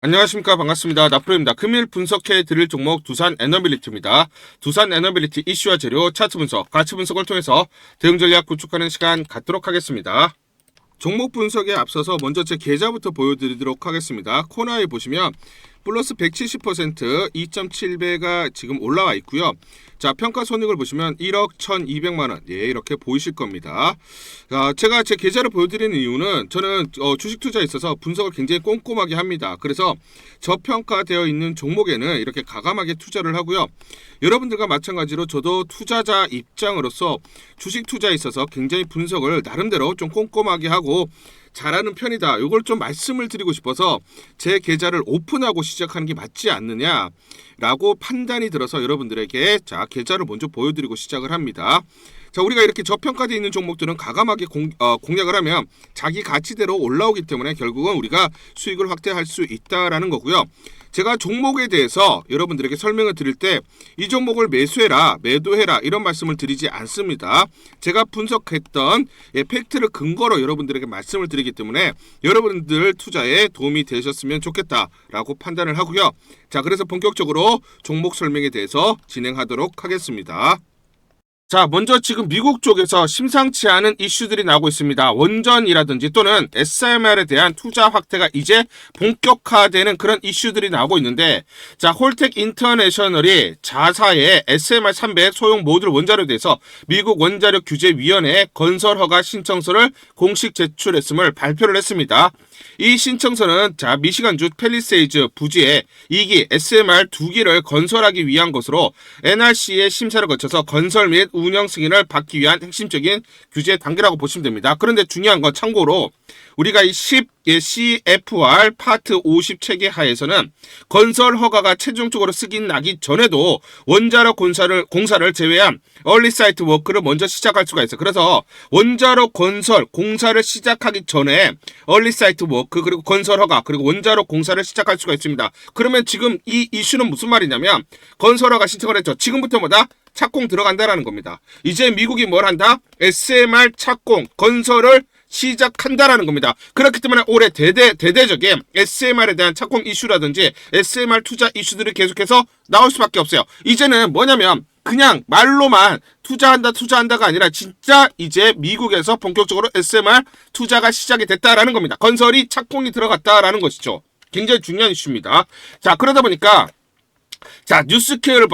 안녕하십니까. 반갑습니다. 나프로입니다. 금일 분석해 드릴 종목 두산 에너빌리티입니다. 두산 에너빌리티 이슈와 재료, 차트 분석, 가치 분석을 통해서 대응 전략 구축하는 시간 갖도록 하겠습니다. 종목 분석에 앞서서 먼저 제 계좌부터 보여드리도록 하겠습니다. 코너에 보시면 플러스 170% 2.7배가 지금 올라와 있고요. 자, 평가 손익을 보시면 1억 1,200만원. 예, 이렇게 보이실 겁니다. 제가 제 계좌를 보여드리는 이유는 저는 주식 투자에 있어서 분석을 굉장히 꼼꼼하게 합니다. 그래서 저평가되어 있는 종목에는 이렇게 가감하게 투자를 하고요. 여러분들과 마찬가지로 저도 투자자 입장으로서 주식 투자에 있어서 굉장히 분석을 나름대로 좀 꼼꼼하게 하고 잘하는 편이다. 이걸 좀 말씀을 드리고 싶어서 제 계좌를 오픈하고 시작하는 게 맞지 않느냐라고 판단이 들어서 여러분들에게 자 계좌를 먼저 보여드리고 시작을 합니다. 자, 우리가 이렇게 저평가되어 있는 종목들은 가감하게 공략을 하면 자기 가치대로 올라오기 때문에 결국은 우리가 수익을 확대할 수 있다라는 거고요. 제가 종목에 대해서 여러분들에게 설명을 드릴 때 이 종목을 매수해라, 매도해라 이런 말씀을 드리지 않습니다. 제가 분석했던 팩트를 근거로 여러분들에게 말씀을 드리기 때문에 여러분들 투자에 도움이 되셨으면 좋겠다라고 판단을 하고요. 자, 그래서 본격적으로 종목 설명에 대해서 진행하도록 하겠습니다. 자, 먼저 지금 미국 쪽에서 심상치 않은 이슈들이 나오고 있습니다. 원전이라든지 또는 SMR에 대한 투자 확대가 이제 본격화되는 그런 이슈들이 나오고 있는데, 자, 홀텍 인터내셔널이 자사의 SMR 300 소형 모듈 원자로에 대해서 미국 원자력 규제위원회에 건설 허가 신청서를 공식 제출했음을 발표를 했습니다. 이 신청서는 자 미시간주 팰리세이즈 부지에 2기 SMR 2기를 건설하기 위한 것으로 NRC의 심사를 거쳐서 건설 및 운영 승인을 받기 위한 핵심적인 규제 단계라고 보시면 됩니다. 그런데 중요한 건 참고로 우리가 이 CFR 파트 50 체계 하에서는 건설 허가가 최종적으로 승인 나기 전에도 원자력 공사를 제외한 얼리 사이트 워크를 먼저 시작할 수가 있어요. 그래서 원자력 건설 공사를 시작하기 전에 얼리 사이트 워크 그리고 건설 허가 그리고 원자력 공사를 시작할 수가 있습니다. 그러면 지금 이 이슈는 무슨 말이냐면 건설 허가 신청을 했죠. 지금부터 뭐다? 착공 들어간다라는 겁니다. 이제 미국이 뭘 한다? SMR 착공 건설을 시작한다라는 겁니다. 그렇기 때문에 올해 대대적인 SMR에 대한 착공 이슈라든지 SMR 투자 이슈들이 계속해서 나올 수밖에 없어요. 이제는 뭐냐면 그냥 말로만 투자한다가 아니라 진짜 이제 미국에서 본격적으로 SMR 투자가 시작이 됐다라는 겁니다. 건설이 착공이 들어갔다라는 것이죠. 굉장히 중요한 이슈입니다. 자, 그러다 보니까 자, 뉴스케어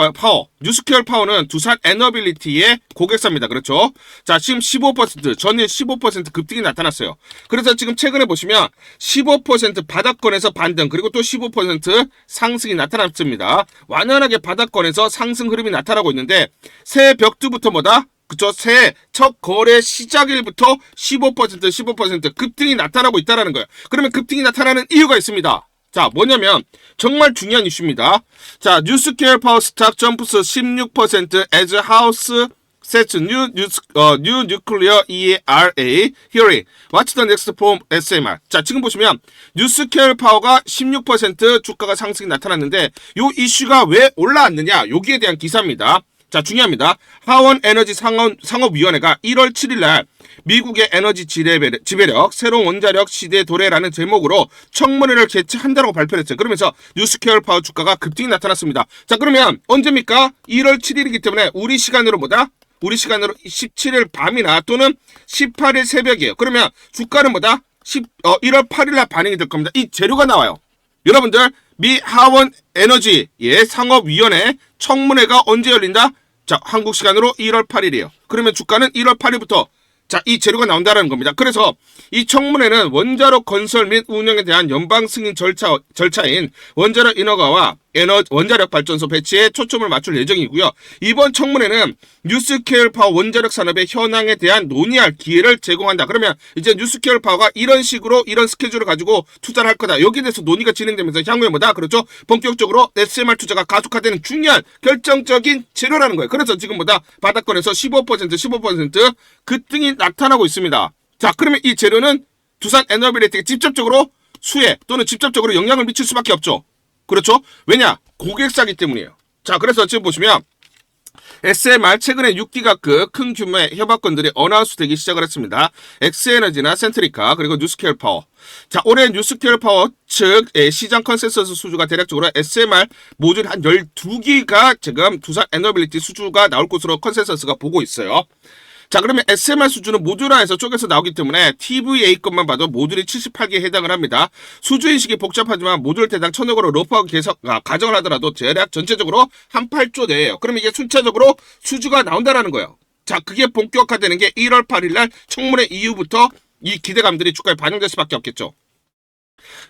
파워는 두산 에너빌리티의 고객사입니다. 그렇죠? 자, 지금 15% 전일 15% 급등이 나타났어요. 그래서 지금 최근에 보시면 15% 바닥권에서 반등 그리고 또 15% 상승이 나타났습니다. 완연하게 바닥권에서 상승 흐름이 나타나고 있는데 새 벽두부터 뭐다? 그쵸? 새해 첫 거래 시작일부터 15% 급등이 나타나고 있다는 거예요. 그러면 급등이 나타나는 이유가 있습니다. 자, 뭐냐면 정말 중요한 이슈입니다. 자, 뉴스케어 파워 스탁 점프스 16% as house sets new nuclear ERA hearing. What's the next from SMR? 자, 지금 보시면 뉴스케어 파워가 16% 주가가 상승이 나타났는데 요 이슈가 왜 올라왔느냐? 여기에 대한 기사입니다. 자, 중요합니다. 하원 에너지 상업위원회가 1월 7일 날 미국의 에너지 지배력 새로운 원자력 시대 도래라는 제목으로 청문회를 개최한다고 발표를 했어요. 그러면서 뉴스케어 파워 주가가 급등이 나타났습니다. 자, 그러면 언제입니까? 1월 7일이기 때문에 우리 시간으로 뭐다? 우리 시간으로 17일 밤이나 또는 18일 새벽이에요. 그러면 주가는 뭐다? 1월 8일 날 반영이 될 겁니다. 이 재료가 나와요. 여러분들 미 하원 에너지 상업위원회 청문회가 언제 열린다? 자, 한국 시간으로 1월 8일이에요. 그러면 주가는 1월 8일부터 자, 이 재료가 나온다는 겁니다. 그래서 이 청문회는 원자력 건설 및 운영에 대한 연방 승인 절차인 원자력 인허가와 원자력 발전소 배치에 초점을 맞출 예정이고요. 이번 청문회는 뉴스케어 파워 원자력 산업의 현황에 대한 논의할 기회를 제공한다. 그러면 이제 뉴스케어 파워가 이런 식으로 이런 스케줄을 가지고 투자를 할 거다. 여기에 대해서 논의가 진행되면서 향후에 뭐다? 그렇죠? 본격적으로 SMR 투자가 가속화되는 중요한 결정적인 재료라는 거예요. 그래서 지금 뭐다? 바닥권에서 15% 급등이 나타나고 있습니다. 자, 그러면 이 재료는 두산 에너빌리티가 직접적으로 수혜 또는 직접적으로 영향을 미칠 수밖에 없죠. 그렇죠? 왜냐? 고객사기 때문이에요. 자, 그래서 지금 보시면 SMR 최근에 6기가급 큰 규모의 협약권들이 어나운스되기 시작을 했습니다. 엑스에너지나 센트리카 그리고 뉴스케어 파워. 자, 올해 뉴스케어 파워 측 시장 컨센서스 수주가 대략적으로 SMR 모듈 한 12기가 지금 두산 에너빌리티 수주가 나올 것으로 컨센서스가 보고 있어요. 자, 그러면 SMR 수주는 모듈화에서 쪼개서 나오기 때문에 TVA 것만 봐도 모듈이 78개에 해당을 합니다. 수주 인식이 복잡하지만 모듈 대당 1000억으로 러프하고 가정을 하더라도 대략 전체적으로 한 8조 내예요. 그러면 이게 순차적으로 수주가 나온다라는 거예요. 자, 그게 본격화되는 게 1월 8일 날 청문회 이후부터 이 기대감들이 주가에 반영될 수밖에 없겠죠.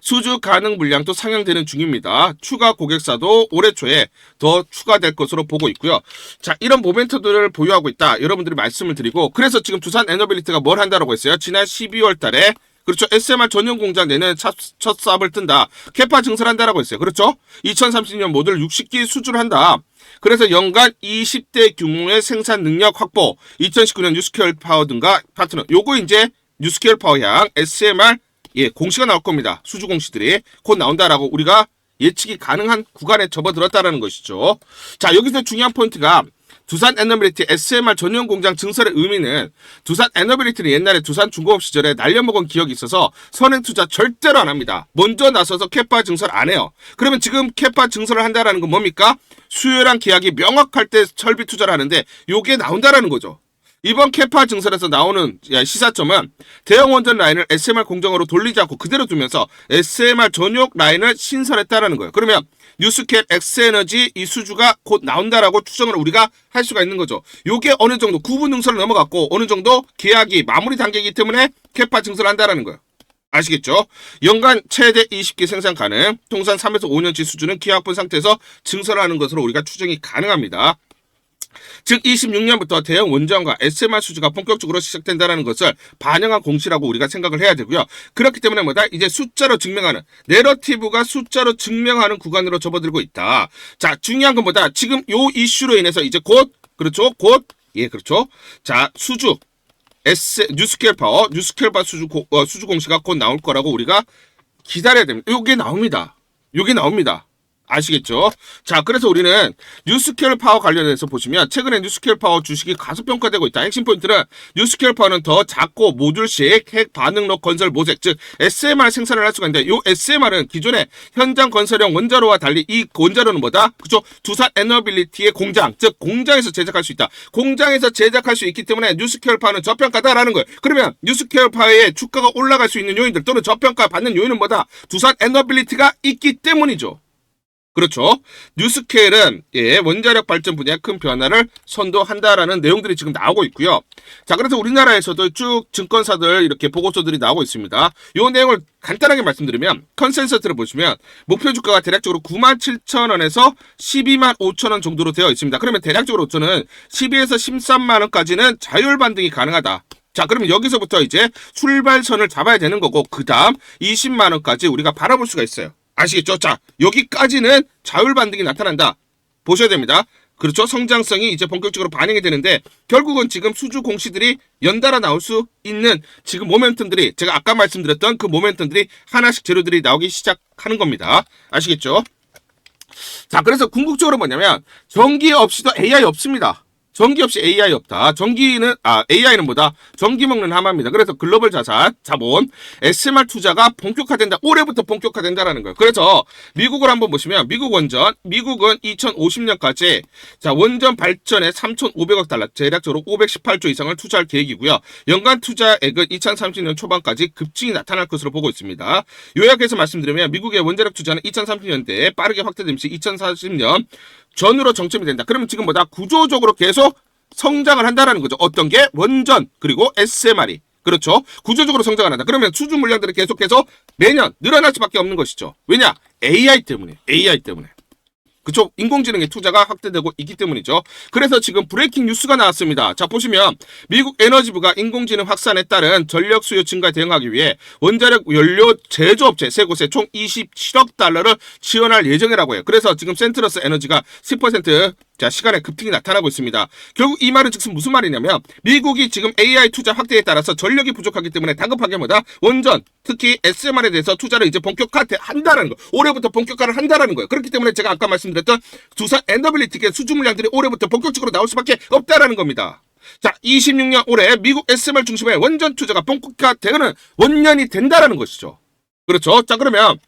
수주 가능 물량도 상향되는 중입니다. 추가 고객사도 올해 초에 더 추가될 것으로 보고 있고요. 자, 이런 모멘트들을 보유하고 있다. 여러분들이 말씀을 드리고, 그래서 지금 두산 에너빌리티가 뭘 한다라고 했어요? 지난 12월 달에 그렇죠. SMR 전용 공장 내는 첫 사업을 뜬다. 캐파 증설한다라고 했어요. 그렇죠? 2030년 모듈 60기 수주를 한다. 그래서 연간 20대 규모의 생산 능력 확보, 2019년 뉴스케어 파워 등과 파트너. 요거 이제 뉴스케어 파워 향 SMR 공시가 나올 겁니다. 수주 공시들이 곧 나온다라고 우리가 예측이 가능한 구간에 접어들었다라는 것이죠. 자, 여기서 중요한 포인트가 두산 에너빌리티 SMR 전용 공장 증설의 의미는 두산 에너빌리티는 옛날에 두산 중공업 시절에 날려먹은 기억이 있어서 선행 투자 절대로 안 합니다. 먼저 나서서 캐파 증설 안 해요. 그러면 지금 캐파 증설을 한다라는 건 뭡니까? 수요랑 계약이 명확할 때 설비 투자를 하는데 요게 나온다라는 거죠. 이번 캐파 증설에서 나오는 시사점은 대형 원전 라인을 SMR 공정으로 돌리지 않고 그대로 두면서 SMR 전용 라인을 신설했다라는 거예요. 그러면 뉴스캡 엑스에너지 이 수주가 곧 나온다라고 추정을 우리가 할 수가 있는 거죠. 요게 어느 정도 구분 능선을 넘어갔고 어느 정도 계약이 마무리 단계이기 때문에 캐파 증설을 한다라는 거예요. 아시겠죠? 연간 최대 20기 생산 가능, 통산 3에서 5년치 수준은 기하학분 상태에서 증설하는 것으로 우리가 추정이 가능합니다. 즉 26년부터 대형 원전과 SMR 수주가 본격적으로 시작된다는 것을 반영한 공시라고 우리가 생각을 해야 되고요. 그렇기 때문에 뭐다? 이제 숫자로 증명하는, 내러티브가 숫자로 증명하는 구간으로 접어들고 있다. 자, 중요한 건 뭐다? 지금 요 이슈로 인해서 이제 곧, 그렇죠? 그렇죠. 자, 수주 뉴스케어 파워 수주 공시가 곧 나올 거라고 우리가 기다려야 됩니다. 요게 나옵니다. 아시겠죠? 자, 그래서 우리는 뉴스케어 파워 관련해서 보시면 최근에 뉴스케어 파워 주식이 가소평가되고 있다. 핵심 포인트는 뉴스케어 파워는 더 작고 모듈식 핵 반응록 건설 모색, 즉 SMR 생산을 할 수가 있는데 이 SMR은 기존의 현장 건설형 원자로와 달리 이 원자로는 뭐다? 그렇죠? 두산 에너빌리티의 공장, 즉 공장에서 제작할 수 있다. 공장에서 제작할 수 있기 때문에 뉴스케어 파워는 저평가다라는 거예요. 그러면 뉴스케어 파워의 주가가 올라갈 수 있는 요인들 또는 저평가 받는 요인은 뭐다? 두산 에너빌리티가 있기 때문이죠. 그렇죠. 뉴스케일은 원자력 발전 분야에 큰 변화를 선도한다라는 내용들이 지금 나오고 있고요. 자, 그래서 우리나라에서도 쭉 증권사들 이렇게 보고서들이 나오고 있습니다. 이 내용을 간단하게 말씀드리면 컨센서스를 보시면 목표 주가가 대략적으로 97,000원에서 125,000원 정도로 되어 있습니다. 그러면 대략적으로 저는 12에서 13만원까지는 자율 반등이 가능하다. 자, 그러면 여기서부터 이제 출발선을 잡아야 되는 거고 그 다음 20만원까지 우리가 바라볼 수가 있어요. 아시겠죠? 자, 여기까지는 자율 반등이 나타난다. 보셔야 됩니다. 그렇죠? 성장성이 이제 본격적으로 반영이 되는데 결국은 지금 수주 공시들이 연달아 나올 수 있는 지금 모멘텀들이 제가 아까 말씀드렸던 그 모멘텀들이 하나씩 재료들이 나오기 시작하는 겁니다. 아시겠죠? 자, 그래서 궁극적으로 뭐냐면 전기 없이도 AI 없습니다. 전기 없이 AI 없다. AI는 뭐다? 전기 먹는 하마입니다. 그래서 글로벌 자본, SMR 투자가 본격화된다. 올해부터 본격화된다라는 거예요. 그래서 미국을 한번 보시면 미국은 2050년까지 자, 원전 발전에 3,500억 달러, 대략적으로 518조 이상을 투자할 계획이고요. 연간 투자액은 2030년 초반까지 급증이 나타날 것으로 보고 있습니다. 요약해서 말씀드리면 미국의 원자력 투자는 2030년대에 빠르게 확대되면서 2040년 전으로 정점이 된다. 그러면 지금 뭐다? 구조적으로 계속 성장을 한다는 거죠. 어떤 게? 원전 그리고 SMR이. 그렇죠. 구조적으로 성장을 한다. 그러면 수주 물량들이 계속해서 매년 늘어날 수밖에 없는 것이죠. 왜냐? AI 때문에. 그쵸? 인공지능의 투자가 확대되고 있기 때문이죠. 그래서 지금 브레이킹 뉴스가 나왔습니다. 자, 보시면 미국 에너지부가 인공지능 확산에 따른 전력 수요 증가에 대응하기 위해 원자력 연료 제조업체 세 곳에 총 27억 달러를 지원할 예정이라고 해요. 그래서 지금 센트러스 에너지가 10% 자, 시간에 급등이 나타나고 있습니다. 결국 이 말은 즉슨 무슨 말이냐면 미국이 지금 AI 투자 확대에 따라서 전력이 부족하기 때문에 다급하게 뭐다? 원전, 특히 SMR에 대해서 투자를 이제 본격화한다라는 거. 올해부터 본격화를 한다라는 거예요. 그렇기 때문에 제가 아까 말씀드렸던 두산 에너빌리티의 수주 물량들이 올해부터 본격적으로 나올 수밖에 없다라는 겁니다. 자, 26년 올해 미국 SMR 중심의 원전 투자가 본격화되는 원년이 된다라는 것이죠. 그렇죠? 자, 그러면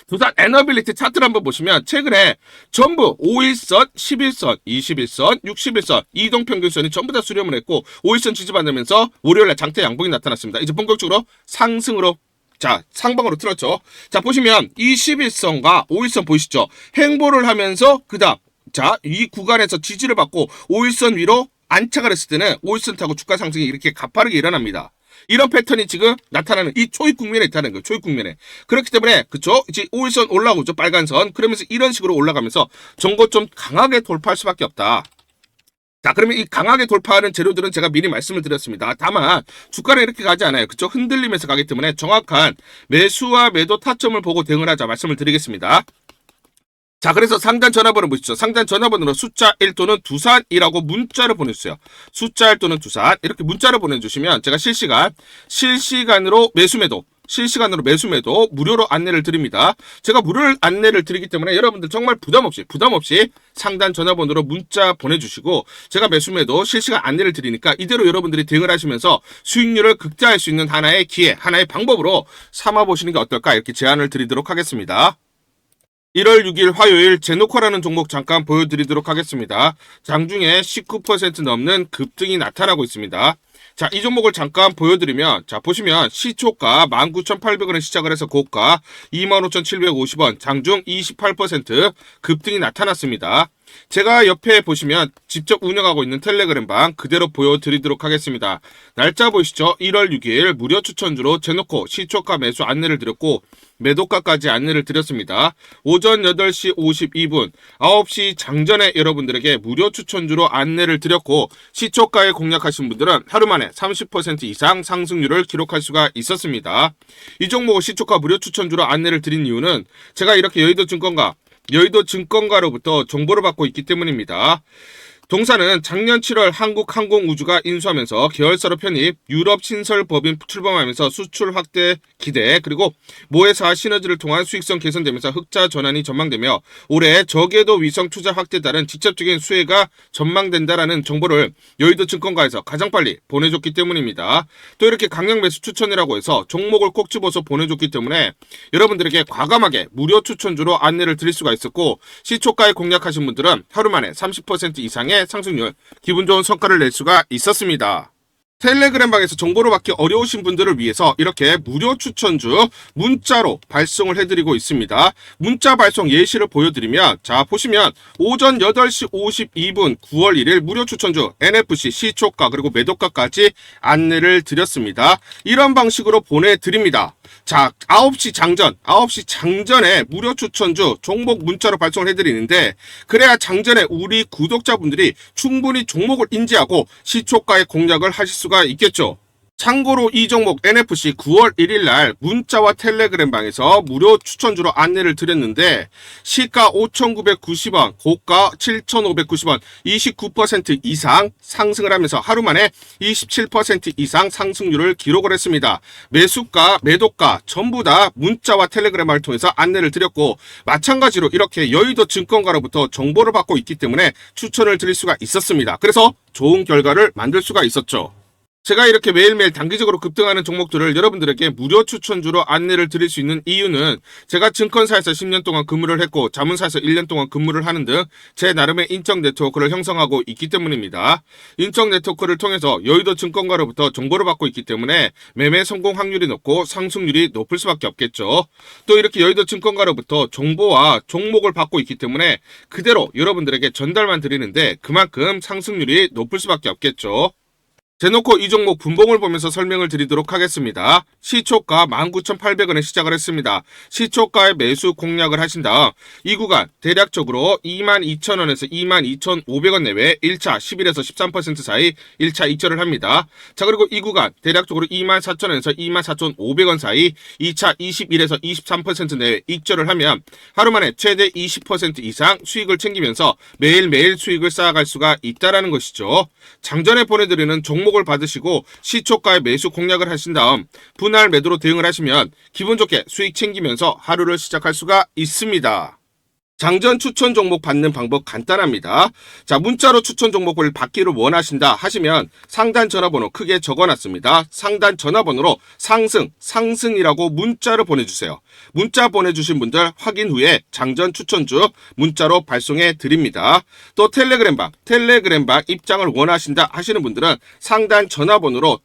두산 에너빌리티 차트를 한번 보시면 최근에 전부 5일선, 11선, 21선, 61선 이동평균선이 전부 다 수렴을 했고 5일선 지지받으면서 월요일날 장대 양봉이 나타났습니다. 이제 본격적으로 상승으로 자, 상방으로 틀었죠. 자, 보시면 21선과 5일선 보이시죠? 행보를 하면서 그다음 자, 이 구간에서 지지를 받고 5일선 위로 안착을 했을 때는 5일선 타고 주가 상승이 이렇게 가파르게 일어납니다. 이런 패턴이 지금 나타나는 이 초입 국면에 있다는 거예요. 초입 국면에. 그렇기 때문에 그쵸? 이제 5일선 올라오죠. 빨간 선. 그러면서 이런 식으로 올라가면서 정고 좀 강하게 돌파할 수밖에 없다. 자, 그러면 이 강하게 돌파하는 재료들은 제가 미리 말씀을 드렸습니다. 다만 주가는 이렇게 가지 않아요. 그쵸? 흔들리면서 가기 때문에 정확한 매수와 매도 타점을 보고 대응을 하자 말씀을 드리겠습니다. 자, 그래서 상단 전화번호 보시죠. 상단 전화번호로 숫자 1 또는 두산이라고 문자를 보내주세요. 숫자 1 또는 두산 이렇게 문자를 보내주시면 제가 실시간으로 매수매도 무료로 안내를 드립니다. 제가 무료 안내를 드리기 때문에 여러분들 정말 부담 없이 상단 전화번호로 문자 보내주시고 제가 매수매도 실시간 안내를 드리니까 이대로 여러분들이 대응을 하시면서 수익률을 극대화할 수 있는 하나의 기회, 하나의 방법으로 삼아보시는 게 어떨까 이렇게 제안을 드리도록 하겠습니다. 1월 6일 화요일 제노코라는 종목 잠깐 보여드리도록 하겠습니다. 장중에 19% 넘는 급등이 나타나고 있습니다. 자, 이 종목을 잠깐 보여드리면 자, 보시면 시초가 19,800원에 시작을 해서 고가 25,750원, 장중 28% 급등이 나타났습니다. 제가 옆에 보시면 직접 운영하고 있는 텔레그램방 그대로 보여드리도록 하겠습니다. 날짜 보이시죠? 1월 6일 무료 추천주로 제노코 시초가 매수 안내를 드렸고 매도가까지 안내를 드렸습니다. 오전 8시 52분 9시 장전에 여러분들에게 무료 추천주로 안내를 드렸고 시초가에 공략하신 분들은 하루 만에 30% 이상 상승률을 기록할 수가 있었습니다. 이 종목을 시초가 무료 추천주로 안내를 드린 이유는 제가 이렇게 여의도 증권가로부터 정보를 받고 있기 때문입니다. 동사는 작년 7월 한국항공우주가 인수하면서 계열사로 편입, 유럽 신설법인 출범하면서 수출 확대 기대, 그리고 모회사 시너지를 통한 수익성 개선되면서 흑자 전환이 전망되며 올해 저궤도 위성 투자 확대에 따른 직접적인 수혜가 전망된다라는 정보를 여의도 증권가에서 가장 빨리 보내줬기 때문입니다. 또 이렇게 강력 매수 추천이라고 해서 종목을 꼭 집어서 보내줬기 때문에 여러분들에게 과감하게 무료 추천주로 안내를 드릴 수가 있었고 시초가에 공략하신 분들은 하루 만에 30% 이상의 상승률, 기분 좋은 성과를 낼 수가 있었습니다. 텔레그램방에서 정보를 받기 어려우신 분들을 위해서 이렇게 무료 추천주 문자로 발송을 해드리고 있습니다. 문자 발송 예시를 보여드리면 자, 보시면 오전 8시 52분 9월 1일 무료 추천주 NFC 시초가 그리고 매도가까지 안내를 드렸습니다. 이런 방식으로 보내드립니다. 자, 9시 장전에 무료 추천주 종목 문자로 발송을 해드리는데 그래야 장전에 우리 구독자분들이 충분히 종목을 인지하고 시초가에 공략을 하실 수가 있겠죠. 참고로 이 종목 NFC 9월 1일 날 문자와 텔레그램 방에서 무료 추천주로 안내를 드렸는데 시가 5,990원, 고가 7,590원, 29% 이상 상승을 하면서 하루 만에 27% 이상 상승률을 기록을 했습니다. 매수가, 매도가 전부 다 문자와 텔레그램을 통해서 안내를 드렸고 마찬가지로 이렇게 여의도 증권가로부터 정보를 받고 있기 때문에 추천을 드릴 수가 있었습니다. 그래서 좋은 결과를 만들 수가 있었죠. 제가 이렇게 매일매일 단기적으로 급등하는 종목들을 여러분들에게 무료 추천주로 안내를 드릴 수 있는 이유는 제가 증권사에서 10년 동안 근무를 했고 자문사에서 1년 동안 근무를 하는 등 제 나름의 인적 네트워크를 형성하고 있기 때문입니다. 인적 네트워크를 통해서 여의도 증권가로부터 정보를 받고 있기 때문에 매매 성공 확률이 높고 상승률이 높을 수밖에 없겠죠. 또 이렇게 여의도 증권가로부터 정보와 종목을 받고 있기 때문에 그대로 여러분들에게 전달만 드리는데 그만큼 상승률이 높을 수밖에 없겠죠. 대놓고 이 종목 분봉을 보면서 설명을 드리도록 하겠습니다. 시초가 19,800원에 시작을 했습니다. 시초가에 매수 공략을 하신 다음 이 구간 대략적으로 22,000원에서 22,500원 내외 1차 11에서 13% 사이 1차 익절을 합니다. 자, 그리고 이 구간 대략적으로 24,000원에서 24,500원 사이 2차 21에서 23% 내외 익절을 하면 하루 만에 최대 20% 이상 수익을 챙기면서 매일매일 수익을 쌓아갈 수가 있다는 것이죠. 장전에 보내드리는 종목을 받으시고 시초가에 매수 공략을 하신 다음 분할 매도로 대응을 하시면 기분 좋게 수익 챙기면서 하루를 시작할 수가 있습니다. 장전 추천 종목 받는 방법 간단합니다. 자, 문자로 추천 종목을 받기를 원하신다 하시면 상단 전화번호 크게 적어놨습니다. 상단 전화번호로 상승이라고 문자를 보내주세요. 문자 보내주신 분들 확인 후에 장전 추천주 문자로 발송해 드립니다. 또 텔레그램방 입장을 원하신다 하시는 분들은 상단 전화번호로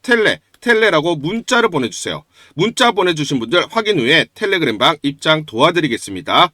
텔레라고 문자를 보내주세요. 문자 보내주신 분들 확인 후에 텔레그램방 입장 도와드리겠습니다.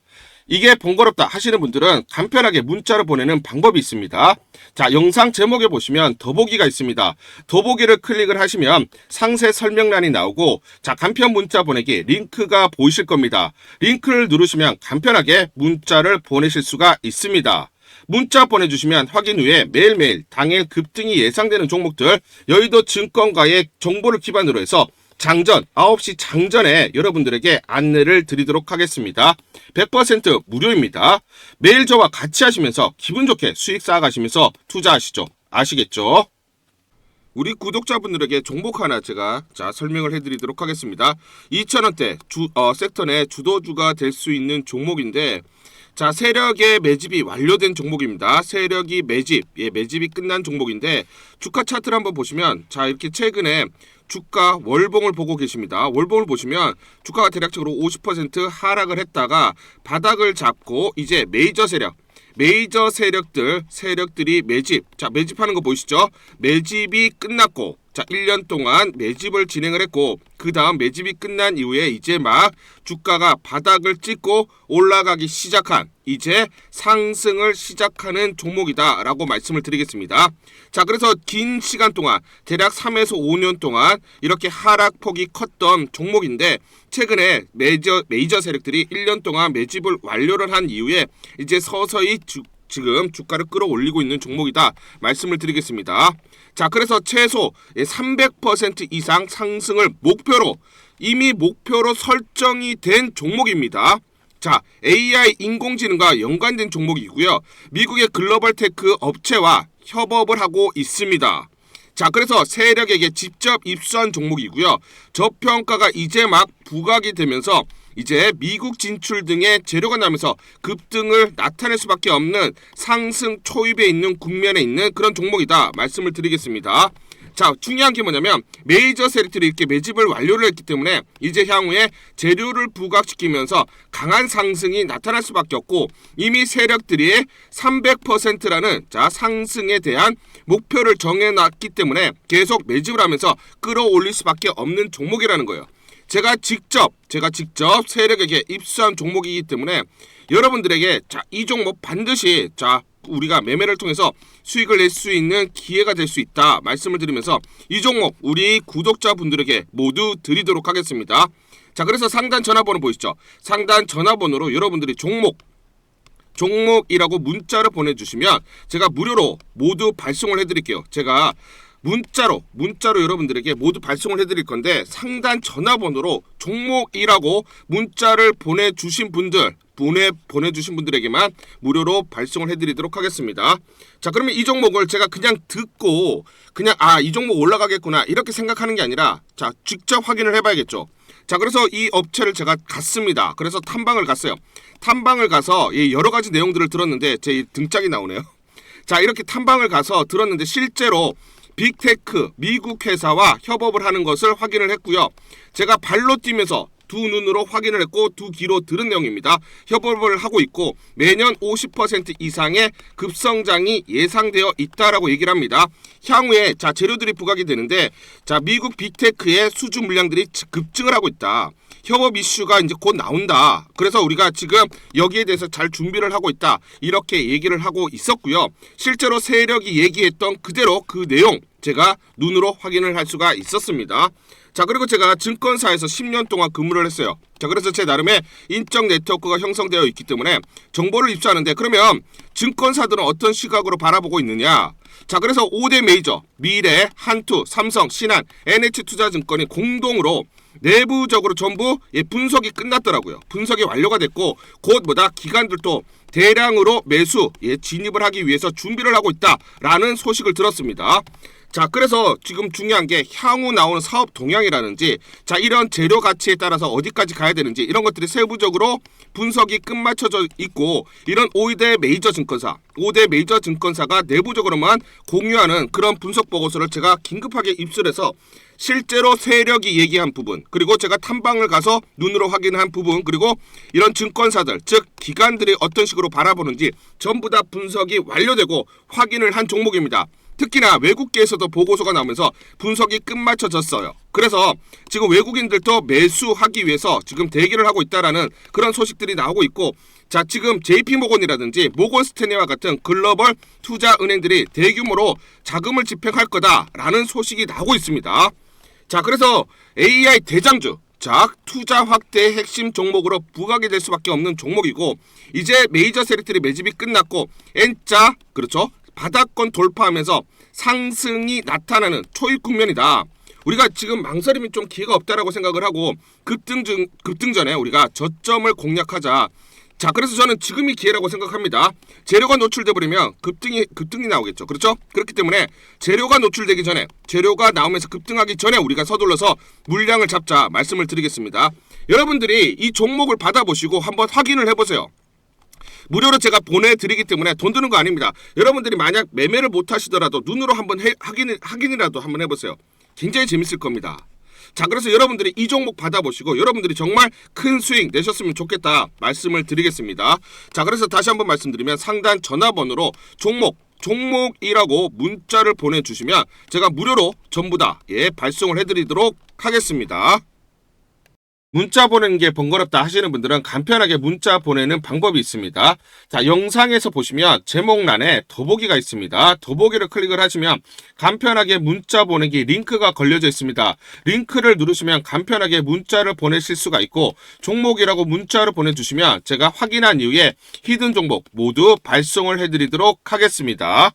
이게 번거롭다 하시는 분들은 간편하게 문자로 보내는 방법이 있습니다. 자, 영상 제목에 보시면 더보기가 있습니다. 더보기를 클릭을 하시면 상세 설명란이 나오고 자, 간편 문자 보내기 링크가 보이실 겁니다. 링크를 누르시면 간편하게 문자를 보내실 수가 있습니다. 문자 보내주시면 확인 후에 매일매일 당일 급등이 예상되는 종목들 여의도 증권가의 정보를 기반으로 해서 장전 9시 장전에 여러분들에게 안내를 드리도록 하겠습니다. 100% 무료입니다. 매일 저와 같이 하시면서 기분 좋게 수익 쌓아가시면서 투자하시죠. 아시겠죠? 우리 구독자분들에게 종목 하나 제가 설명을 해드리도록 하겠습니다. 2,000원대 섹터 내 주도주가 될 수 있는 종목인데 자, 세력의 매집이 완료된 종목입니다. 세력이 매집이 끝난 종목인데 주가 차트를 한번 보시면 자, 이렇게 최근에 주가 월봉을 보고 계십니다. 월봉을 보시면 주가가 대략적으로 50% 하락을 했다가 바닥을 잡고 이제 메이저 세력들이 매집하는 거 보이시죠? 매집이 끝났고 자, 1년 동안 매집을 진행을 했고 그 다음 매집이 끝난 이후에 이제 막 주가가 바닥을 찍고 올라가기 시작한 이제 상승을 시작하는 종목이다 라고 말씀을 드리겠습니다. 자, 그래서 긴 시간 동안 대략 3에서 5년 동안 이렇게 하락폭이 컸던 종목인데 최근에 메이저 세력들이 1년 동안 매집을 완료를 한 이후에 이제 서서히 지금 주가를 끌어올리고 있는 종목이다 말씀을 드리겠습니다. 자, 그래서 최소 300% 이상 상승을 이미 목표로 설정이 된 종목입니다. 자, AI 인공지능과 연관된 종목이고요. 미국의 글로벌 테크 업체와 협업을 하고 있습니다. 자, 그래서 세력에게 직접 입수한 종목이고요. 저평가가 이제 막 부각이 되면서 이제 미국 진출 등의 재료가 나면서 급등을 나타낼 수밖에 없는 상승 초입에 있는 국면에 있는 그런 종목이다 말씀을 드리겠습니다. 자, 중요한 게 뭐냐면 메이저 세력들이 이렇게 매집을 완료를 했기 때문에 이제 향후에 재료를 부각시키면서 강한 상승이 나타날 수밖에 없고 이미 세력들이 300%라는 상승에 대한 목표를 정해놨기 때문에 계속 매집을 하면서 끌어올릴 수밖에 없는 종목이라는 거예요. 제가 직접 세력에게 입수한 종목이기 때문에 여러분들에게 이 종목 반드시 우리가 매매를 통해서 수익을 낼 수 있는 기회가 될 수 있다 말씀을 드리면서 이 종목 우리 구독자분들에게 모두 드리도록 하겠습니다. 자, 그래서 상단 전화번호 보이시죠? 상단 전화번호로 여러분들이 종목이라고 문자를 보내주시면 제가 무료로 모두 발송을 해드릴게요. 제가 문자로 여러분들에게 모두 발송을 해드릴 건데 상단 전화번호로 종목이라고 문자를 보내주신 분들에게만 무료로 발송을 해드리도록 하겠습니다. 자, 그러면 이 종목을 제가 그냥 듣고 이 종목 올라가겠구나 이렇게 생각하는 게 아니라 직접 확인을 해봐야겠죠. 자, 그래서 이 업체를 제가 갔습니다. 그래서 탐방을 갔어요. 탐방을 가서 여러 가지 내용들을 들었는데 제 등짝이 나오네요. 자, 이렇게 탐방을 가서 들었는데 실제로 빅테크 미국 회사와 협업을 하는 것을 확인을 했고요. 제가 발로 뛰면서 두 눈으로 확인을 했고 두 귀로 들은 내용입니다. 협업을 하고 있고 매년 50% 이상의 급성장이 예상되어 있다라고 얘기를 합니다. 향후에 자 재료들이 부각이 되는데 자 미국 빅테크의 수주 물량들이 급증을 하고 있다. 협업 이슈가 이제 곧 나온다. 그래서 우리가 지금 여기에 대해서 잘 준비를 하고 있다. 이렇게 얘기를 하고 있었고요. 실제로 세력이 얘기했던 그대로 그 내용 제가 눈으로 확인을 할 수가 있었습니다. 자 그리고 제가 증권사에서 10년 동안 근무를 했어요. 자 그래서 제 나름의 인적 네트워크가 형성되어 있기 때문에 정보를 입수하는데 그러면 증권사들은 어떤 시각으로 바라보고 있느냐. 자 그래서 5대 메이저 미래, 한투, 삼성, 신한, NH투자증권이 공동으로 내부적으로 전부 분석이 끝났더라고요. 분석이 완료가 됐고 곧 기관들도 대량으로 매수 진입을 하기 위해서 준비를 하고 있다라는 소식을 들었습니다. 자 그래서 지금 중요한 게 향후 나오는 사업 동향이라든지 자 이런 재료 가치에 따라서 어디까지 가야 되는지 이런 것들이 세부적으로 분석이 끝마쳐져 있고 이런 5대 메이저 증권사가 내부적으로만 공유하는 그런 분석 보고서를 제가 긴급하게 입수해서 실제로 세력이 얘기한 부분 그리고 제가 탐방을 가서 눈으로 확인한 부분 그리고 이런 증권사들 즉 기관들이 어떤 식으로 바라보는지 전부 다 분석이 완료되고 확인을 한 종목입니다. 특히나 외국계에서도 보고서가 나오면서 분석이 끝마쳐졌어요. 그래서 지금 외국인들도 매수하기 위해서 지금 대기를 하고 있다라는 그런 소식들이 나오고 있고 자 지금 JP모건이라든지 모건스탠리와 같은 글로벌 투자 은행들이 대규모로 자금을 집행할 거다라는 소식이 나오고 있습니다. 자 그래서 AI 대장주 자 투자 확대의 핵심 종목으로 부각이 될 수밖에 없는 종목이고 이제 메이저 세력들이 매집이 끝났고 N자 그렇죠 바닥권 돌파하면서 상승이 나타나는 초입 국면이다. 우리가 지금 망설임이 좀 기회가 없다라고 생각을 하고 급등 전에 우리가 저점을 공략하자. 자 그래서 저는 지금이 기회라고 생각합니다. 재료가 노출돼 버리면 급등이 나오겠죠. 그렇죠? 그렇기 때문에 재료가 노출되기 전에 재료가 나오면서 급등하기 전에 우리가 서둘러서 물량을 잡자 말씀을 드리겠습니다. 여러분들이 이 종목을 받아보시고 한번 확인을 해보세요. 무료로 제가 보내드리기 때문에 돈 드는 거 아닙니다. 여러분들이 만약 매매를 못 하시더라도 눈으로 한번 확인이라도 한번 해보세요. 굉장히 재밌을 겁니다. 자 그래서 여러분들이 이 종목 받아보시고 여러분들이 정말 큰 수익 내셨으면 좋겠다 말씀을 드리겠습니다. 자 그래서 다시 한번 말씀드리면 상단 전화번호로 종목이라고 문자를 보내주시면 제가 무료로 전부 다 발송을 해드리도록 하겠습니다. 문자 보내는 게 번거롭다 하시는 분들은 간편하게 문자 보내는 방법이 있습니다. 자, 영상에서 보시면 제목란에 더보기가 있습니다. 더보기를 클릭을 하시면 간편하게 문자 보내기 링크가 걸려져 있습니다. 링크를 누르시면 간편하게 문자를 보내실 수가 있고 종목이라고 문자를 보내주시면 제가 확인한 이후에 히든 종목 모두 발송을 해드리도록 하겠습니다.